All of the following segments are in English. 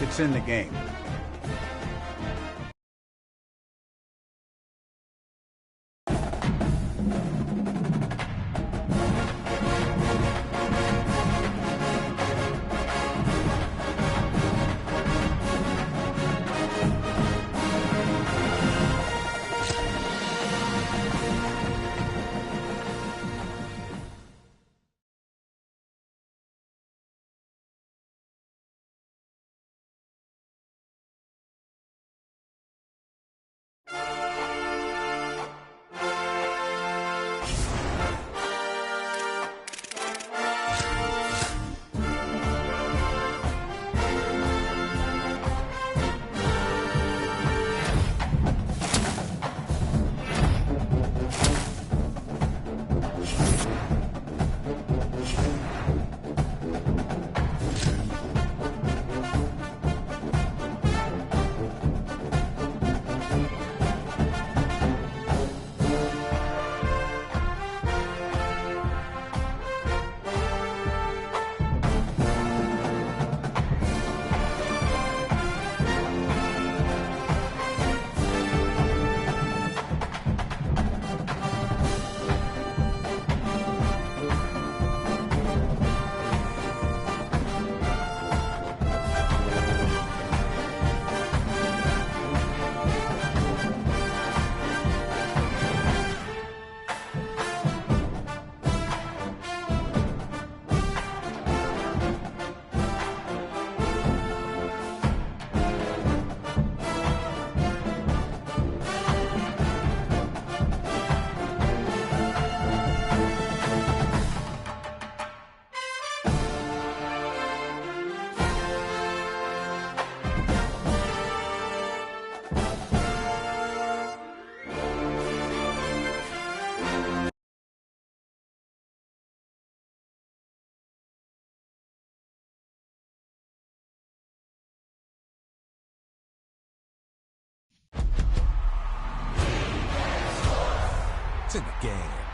It's in the game. It's in the game.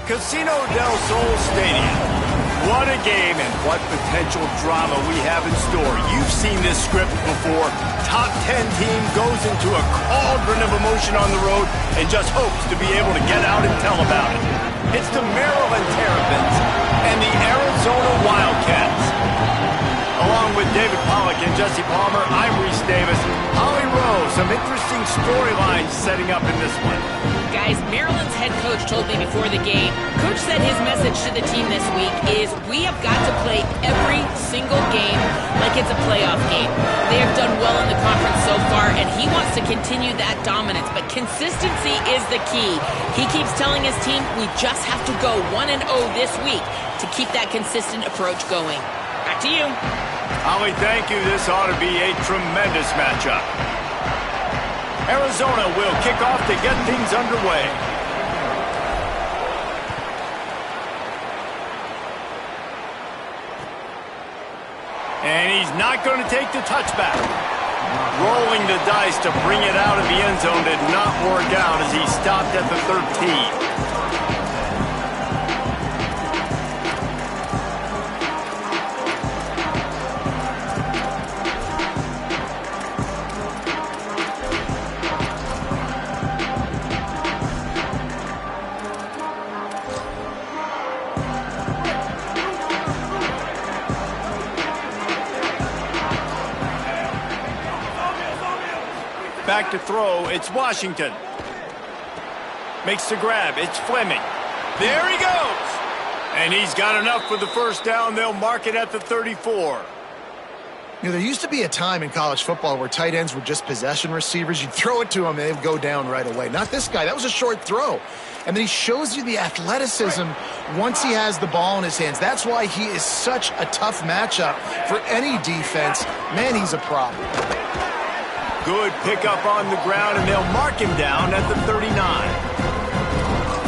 Casino del Sol Stadium. What a game and what potential drama we have in store. You've seen this script before. Top 10 team goes into a cauldron of emotion on the road and just hopes to be able to get out and tell about it. It's the Maryland Terrapins and the Arizona Wildcats. Along with David Pollack and Jesse Palmer, I'm Reese Davis. Holly Rowe, some interesting storylines setting up in this one. Guys, Maryland's head coach told me before the game, Coach said his message to the team this week is we have got to play every single game like it's a playoff game. They have done well in the conference so far, and he wants to continue that dominance, but consistency is the key. He keeps telling his team we just have to go 1-0 this week to keep that consistent approach going. Back to you. Holly, thank you. This ought to be a tremendous matchup. Arizona will kick off to get things underway. And he's not going to take the touchback. Rolling the dice to bring it out of the end zone did not work out as he stopped at the 13. Back to throw, it's Washington. Makes the grab, it's Fleming. There he goes! And he's got enough for the first down. They'll mark it at the 34. You know, there used to be a time in college football where tight ends were just possession receivers. You'd throw it to them, and they'd go down right away. Not this guy. That was a short throw. And then he shows you the athleticism once he has the ball in his hands. That's why he is such a tough matchup for any defense. Man, he's a problem. Good pickup on the ground, and they'll mark him down at the 39.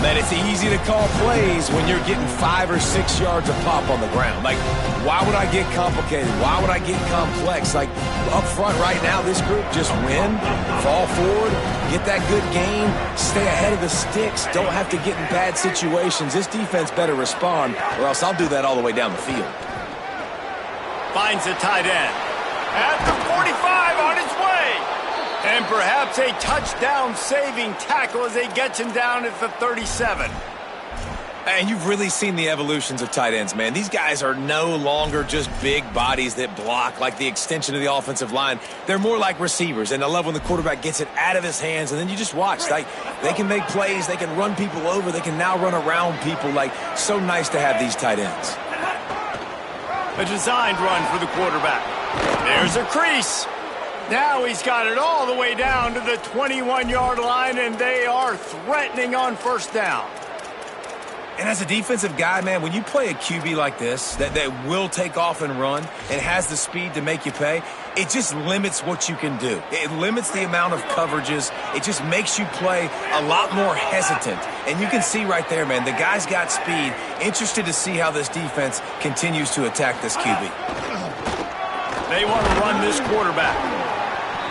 Man, it's easy to call plays when you're getting 5 or 6 yards of pop on the ground. Like, why would I get complicated? Why would I get complex? Like, up front right now, this group just win, fall forward, get that good gain, stay ahead of the sticks, don't have to get in bad situations. This defense better respond, or else I'll do that all the way down the field. Finds the tight end. At the 45 on his way. And perhaps a touchdown-saving tackle as they get him down at the 37. And you've really seen the evolutions of tight ends, man. These guys are no longer just big bodies that block like the extension of the offensive line. They're more like receivers, and I love when the quarterback gets it out of his hands, and then you just watch. Like, they can make plays, they can run people over, they can now run around people. Like, so nice to have these tight ends. A designed run for the quarterback. There's a crease. Now he's got it all the way down to the 21-yard line, and they are threatening on first down. And as a defensive guy, man, when you play a QB like this that will take off and run and has the speed to make you pay, it just limits what you can do. It limits the amount of coverages. It just makes you play a lot more hesitant. And you can see right there, man, the guy's got speed. Interested to see how this defense continues to attack this QB. They want to run this quarterback.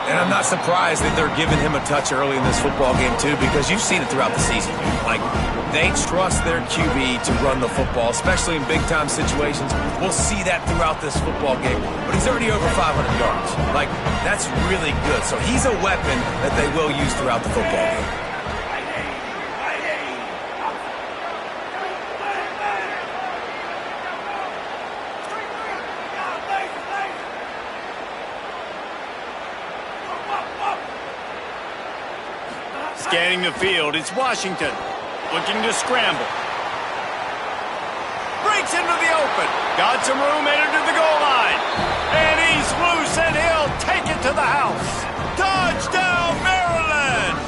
And I'm not surprised that they're giving him a touch early in this football game, too, because you've seen it throughout the season. Like, they trust their QB to run the football, especially in big-time situations. We'll see that throughout this football game. But he's already over 500 yards. Like, that's really good. So he's a weapon that they will use throughout the football game. Scanning the field, it's Washington. Looking to scramble. Breaks into the open. Got some room, entered to the goal line. And he's loose, and he'll take it to the house. Touchdown, Maryland!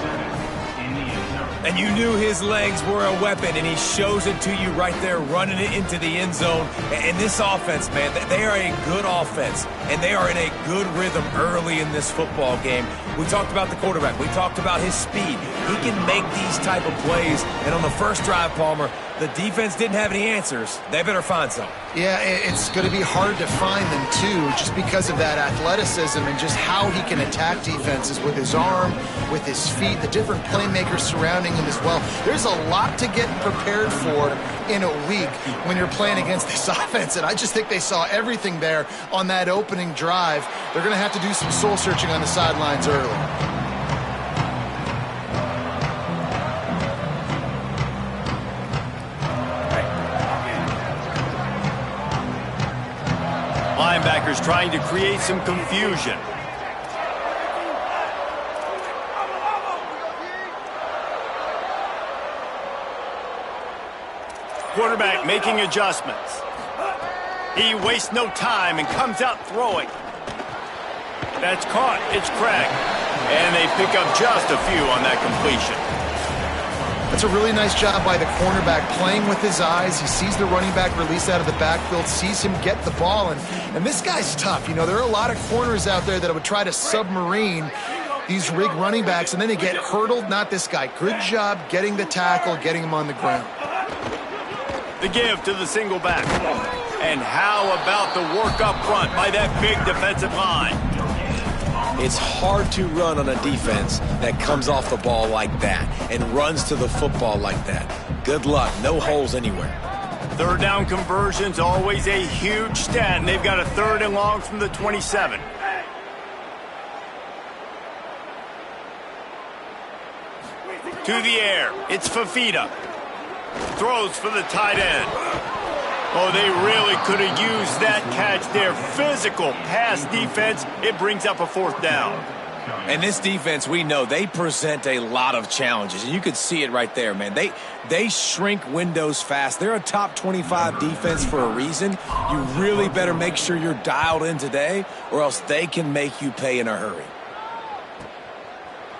And you knew his legs were a weapon, and he shows it to you right there, running it into the end zone. And this offense, man, they are a good offense, and they are in a good rhythm early in this football game. We talked about the quarterback. We talked about his speed. He can make these type of plays, and on the first drive, Palmer, the defense didn't have any answers. They better find some. Yeah, it's going to be hard to find them, too, just because of that athleticism and just how he can attack defenses with his arm, with his feet, the different playmakers surrounding him as well. There's a lot to get prepared for in a week when you're playing against this offense, and I just think they saw everything there on that opening drive. They're going to have to do some soul-searching on the sidelines early. Linebackers trying to create some confusion. Quarterback making adjustments. He wastes no time and comes out throwing. That's caught. It's Craig. And they pick up just a few on that completion. That's a really nice job by the cornerback, playing with his eyes. He sees the running back release out of the backfield, sees him get the ball, and this guy's tough. You know, there are a lot of corners out there that would try to submarine these rig running backs, and then they get hurdled. Not this guy. Good job getting the tackle, getting him on the ground. The give to the single back. And how about the work up front by that big defensive line? It's hard to run on a defense that comes off the ball like that and runs to the football like that. Good luck. No holes anywhere. Third down conversion's always a huge stat, and they've got a 3rd and long from the 27. To the air. It's Fafita. Throws for the tight end. Oh, they really could have used that catch there. Physical pass defense. It brings up a 4th down. And this defense, we know, they present a lot of challenges. And you could see it right there, man. They shrink windows fast. They're a top 25 defense for a reason. You really better make sure you're dialed in today, or else they can make you pay in a hurry.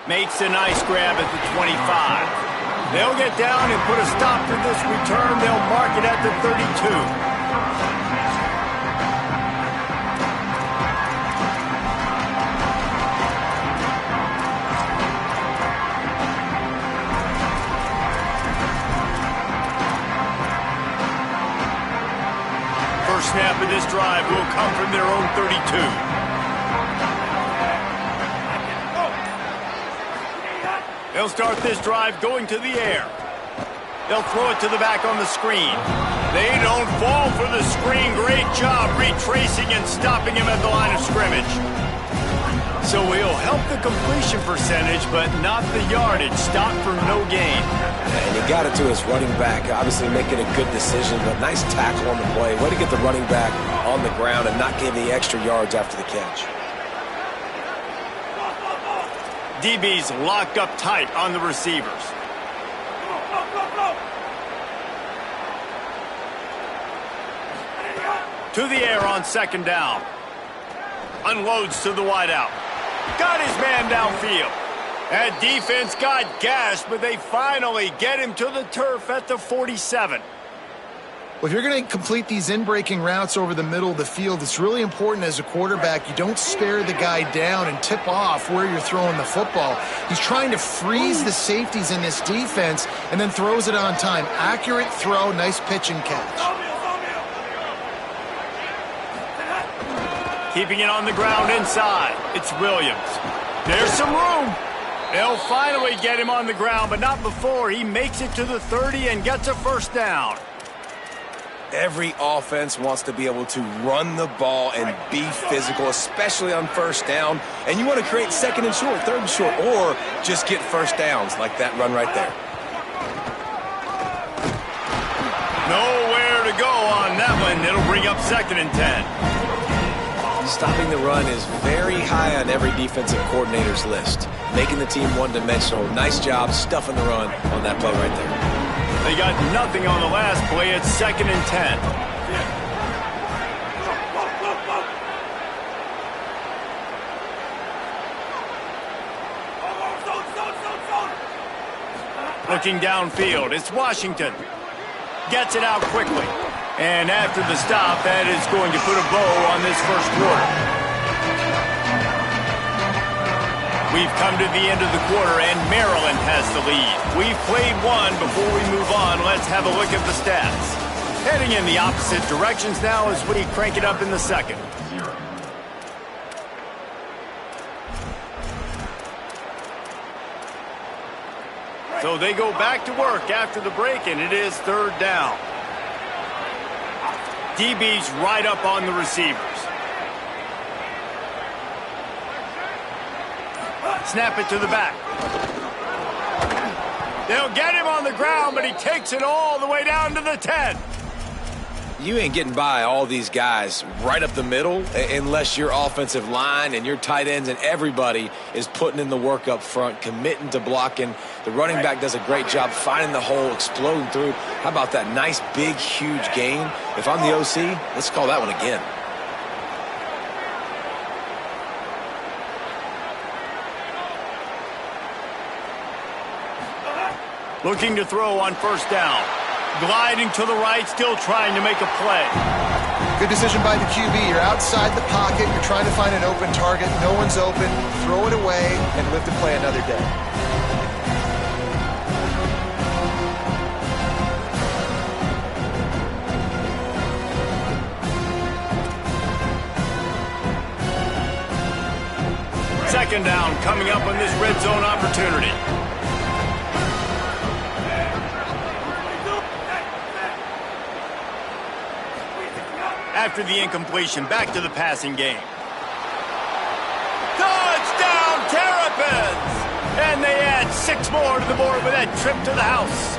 Makes a nice grab at the 25. They'll get down and put a stop to this return. They'll mark it at the 32. First snap of this drive will come from their own 32. They'll start this drive going to the air. They'll throw it to the back on the screen. They don't fall for the screen. Great job retracing and stopping him at the line of scrimmage. So he'll help the completion percentage, but not the yardage. Stop for no gain. And he got it to his running back, obviously making a good decision, but nice tackle on the play. Way to get the running back on the ground and not give the extra yards after the catch. DB's locked up tight on the receivers. To the air on second down. Unloads to the wideout. Got his man downfield. That defense got gashed, but they finally get him to the turf at the 47. Well, if you're going to complete these in-breaking routes over the middle of the field, it's really important as a quarterback you don't stare the guy down and tip off where you're throwing the football. He's trying to freeze the safeties in this defense and then throws it on time. Accurate throw, nice pitch and catch. Keeping it on the ground inside. It's Williams. There's some room. They'll finally get him on the ground, but not before he makes it to the 30 and gets a first down. Every offense wants to be able to run the ball and be physical, especially on first down. And you want to create second and short, third and short, or just get first downs like that run right there. Nowhere to go on that one. It'll bring up second and 10. Stopping the run is very high on every defensive coordinator's list. Making the team one-dimensional. Nice job stuffing the run on that play right there. They got nothing on the last play. It's second and 10. Looking downfield, it's Washington. Gets it out quickly. And after the stop, that is going to put a bow on this first quarter. We've come to the end of the quarter, and Maryland has the lead. We've played one. Before we move on, let's have a look at the stats. Heading in the opposite directions now as we crank it up in the second. So they go back to work after the break, and it is third down. DB's right up on the receivers. Snap it to the back. They'll get him on the ground, but he takes it all the way down to the 10. You ain't getting by all these guys right up the middle unless your offensive line and your tight ends and everybody is putting in the work up front, committing to blocking. The running back does a great job finding the hole, exploding through. How about that nice, big, huge gain? If I'm the OC, let's call that one again. Looking to throw on first down. Gliding to the right, still trying to make a play. Good decision by the QB. You're outside the pocket. You're trying to find an open target. No one's open. Throw it away and live to play another day. Second down coming up on this red zone opportunity. After the incompletion, back to the passing game. Touchdown, Terrapins! And they add 6 more to the board with that trip to the house.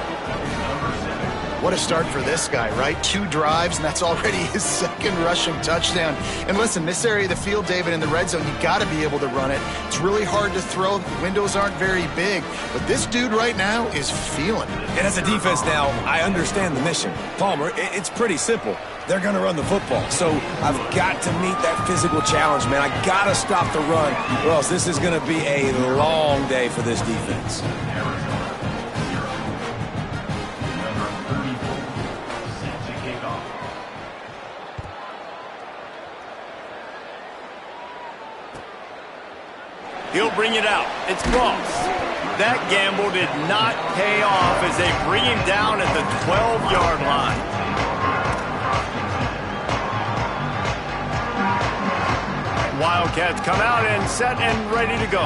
What a start for this guy, right? 2 drives, and that's already his 2nd rushing touchdown. And listen, this area of the field, David, in the red zone, you got to be able to run it. It's really hard to throw. The windows aren't very big. But this dude right now is feeling it. And as a defense now, I understand the mission. Palmer, it's pretty simple. They're going to run the football. So I've got to meet that physical challenge, man. I got to stop the run, or else this is going to be a long day for this defense. He'll bring it out. It's close. That gamble did not pay off as they bring him down at the 12-yard line. Wildcats come out and set and ready to go.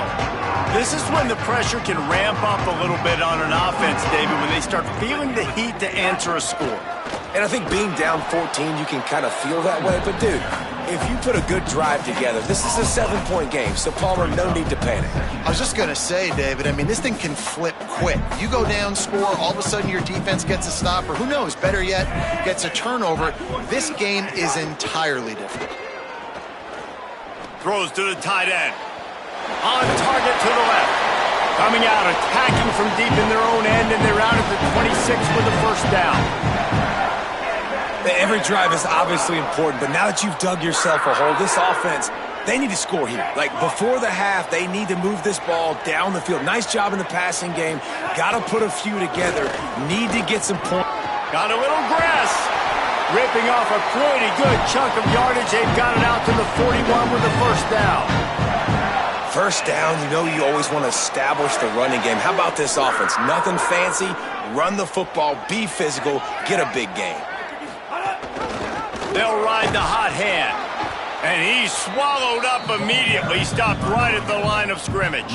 This is when the pressure can ramp up a little bit on an offense, David, when they start feeling the heat to answer a score. And I think being down 14, you can kind of feel that way. But, dude, if you put a good drive together, this is a 7-point game. So, Palmer, no need to panic. I was just going to say, David, I mean, this thing can flip quick. You go down, score, all of a sudden your defense gets a stop, or who knows, better yet, gets a turnover. This game is entirely different. Throws to the tight end. On target to the left. Coming out, attacking from deep in their own end, and they're out at the 26 with a first down. Every drive is obviously important, but now that you've dug yourself a hole, this offense, they need to score here. Like, before the half, they need to move this ball down the field. Nice job in the passing game. Got to put a few together. Need to get some points. Got a little grass. Ripping off a pretty good chunk of yardage. They've got it out to the 41 with the first down. First down, you know you always want to establish the running game. How about this offense? Nothing fancy. Run the football, be physical, get a big gain. They'll ride the hot hand. And he's swallowed up immediately. Stopped right at the line of scrimmage.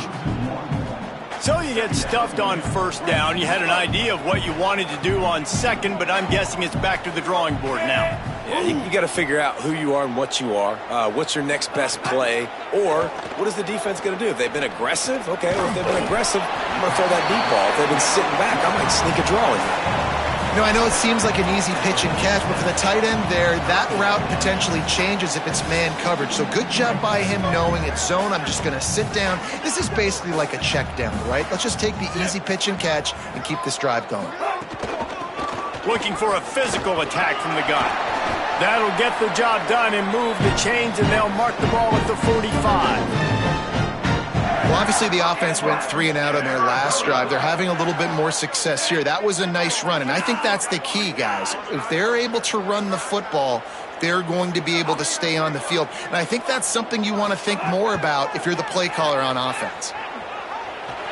So you get stuffed on first down. You had an idea of what you wanted to do on second, but I'm guessing it's back to the drawing board now. Yeah, you got to figure out who you are and what you are. What's your next best play? Or what is the defense going to do? If they've been aggressive, okay. Well, if they've been aggressive, I'm going to throw that deep ball. If they've been sitting back, I might sneak a draw in here. You know, I know it seems like an easy pitch and catch, but for the tight end there, that route potentially changes if it's man coverage. So good job by him knowing it's zone. I'm just going to sit down. This is basically like a check down, right? Let's just take the easy pitch and catch and keep this drive going. Looking for a physical attack from the gun. That'll get the job done and move the chains, and they'll mark the ball at the 45. Well, obviously the offense went 3 and out on their last drive. They're having a little bit more success here. That was a nice run, and I think that's the key, guys. If they're able to run the football, they're going to be able to stay on the field. And I think that's something you want to think more about if you're the play caller on offense.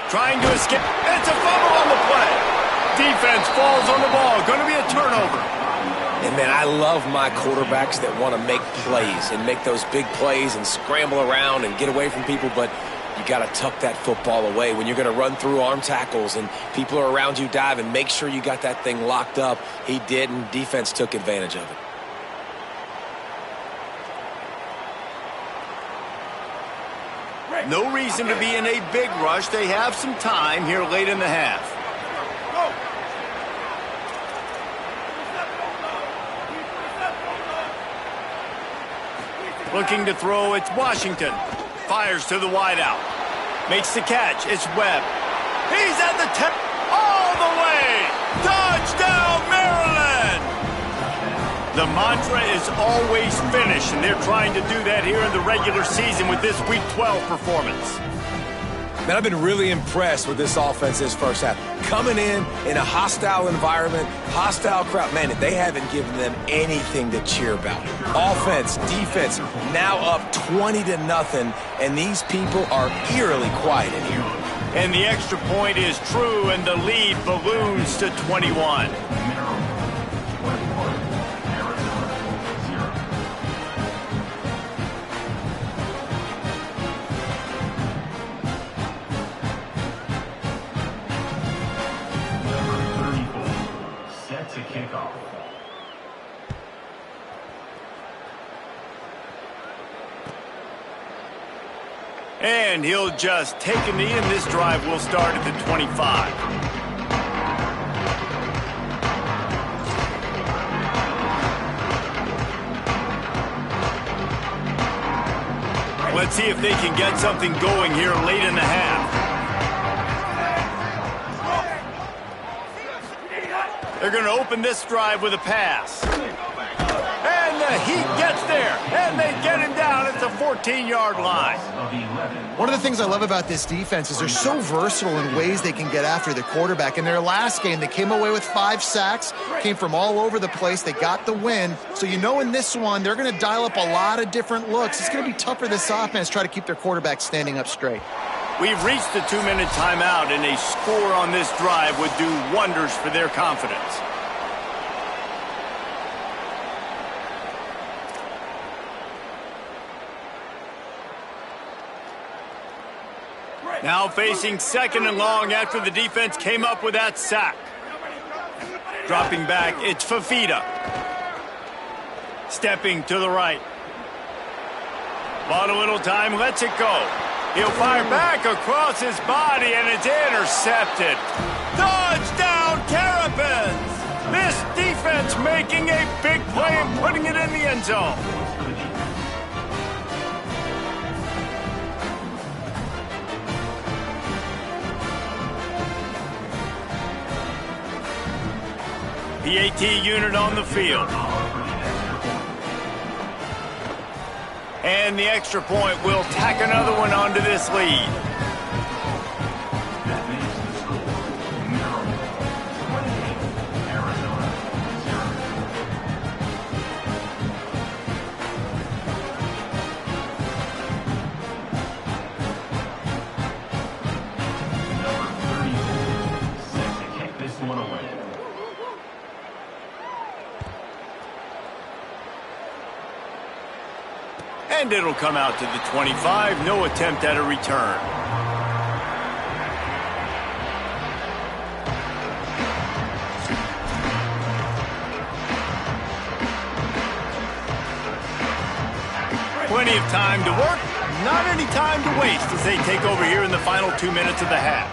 Trying to escape. It's a fumble on the play. Defense falls on the ball. Going to be a turnover. And, man, I love my quarterbacks that want to make plays and make those big plays and scramble around and get away from people, but you got to tuck that football away. When you're going to run through arm tackles and people are around you diving, make sure you got that thing locked up. He did, and defense took advantage of it. No reason to be in a big rush. They have some time here late in the half. Looking to throw, it's Washington. Fires to the wideout. Makes the catch, it's Webb. He's at the 10, all the way! Touchdown, Maryland! The mantra is always finish, and they're trying to do that here in the regular season with this Week 12 performance. Man, I've been really impressed with this offense this first half. Coming in a hostile environment, hostile crowd. Man, they haven't given them anything to cheer about. Offense, defense, now up 20-0, and these people are eerily quiet in here. And the extra point is true, and the lead balloons to 21. And he'll just take a knee, and this drive will start at the 25. Let's see if they can get something going here late in the half. They're going to open this drive with a pass. And the Heat gets there, and they get him down at the 14-yard line. One of the things I love about this defense is they're so versatile in ways they can get after the quarterback. In their last game, they came away with 5 sacks, came from all over the place. They got the win. So you know in this one, they're going to dial up a lot of different looks. It's going to be tough for this offense to try to keep their quarterback standing up straight. We've reached the 2-minute timeout, and a score on this drive would do wonders for their confidence. Now facing 2nd and long after the defense came up with that sack. Dropping back, it's Fafita. Stepping to the right. Bought a little time, lets it go. He'll fire back across his body, and it's intercepted. Touchdown, Terrapins! This defense making a big play and putting it in the end zone. PAT unit on the field. And the extra point will tack another one onto this lead. And it'll come out to the 25. No attempt at a return. Plenty of time to work. Not any time to waste as they take over here in the final 2 minutes of the half.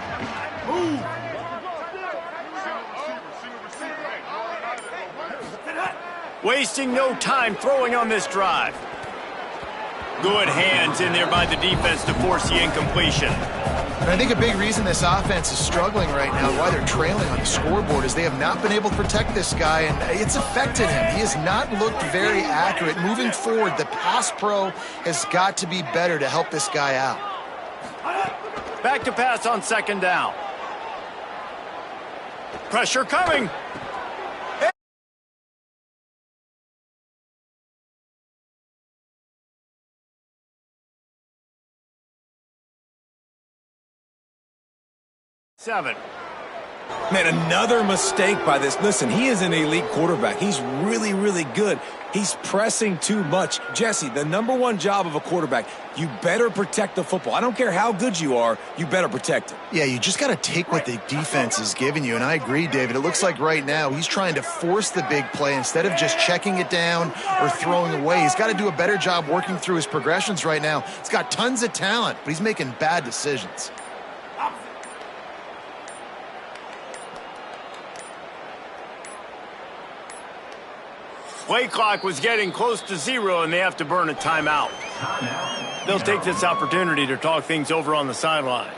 Wasting no time throwing on this drive. Good hands in there by the defense to force the incompletion. And I think a big reason this offense is struggling right now, why they're trailing on the scoreboard, is they have not been able to protect this guy, and it's affected him. He has not looked very accurate. Moving forward, the pass pro has got to be better to help this guy out. Back to pass on 2nd down. Pressure coming. Seven. Man, another mistake by this. Listen, he is an elite quarterback. He's really, really good. He's pressing too much. Jesse, the #1 job of a quarterback, you better protect the football. I don't care how good you are, you better protect it. Yeah, you just got to take what the defense is giving you, and I agree, David. It looks like right now he's trying to force the big play instead of just checking it down or throwing away. He's got to do a better job working through his progressions right now. He's got tons of talent, but he's making bad decisions. Play clock was getting close to 0, and they have to burn a timeout. They'll take this opportunity to talk things over on the sideline.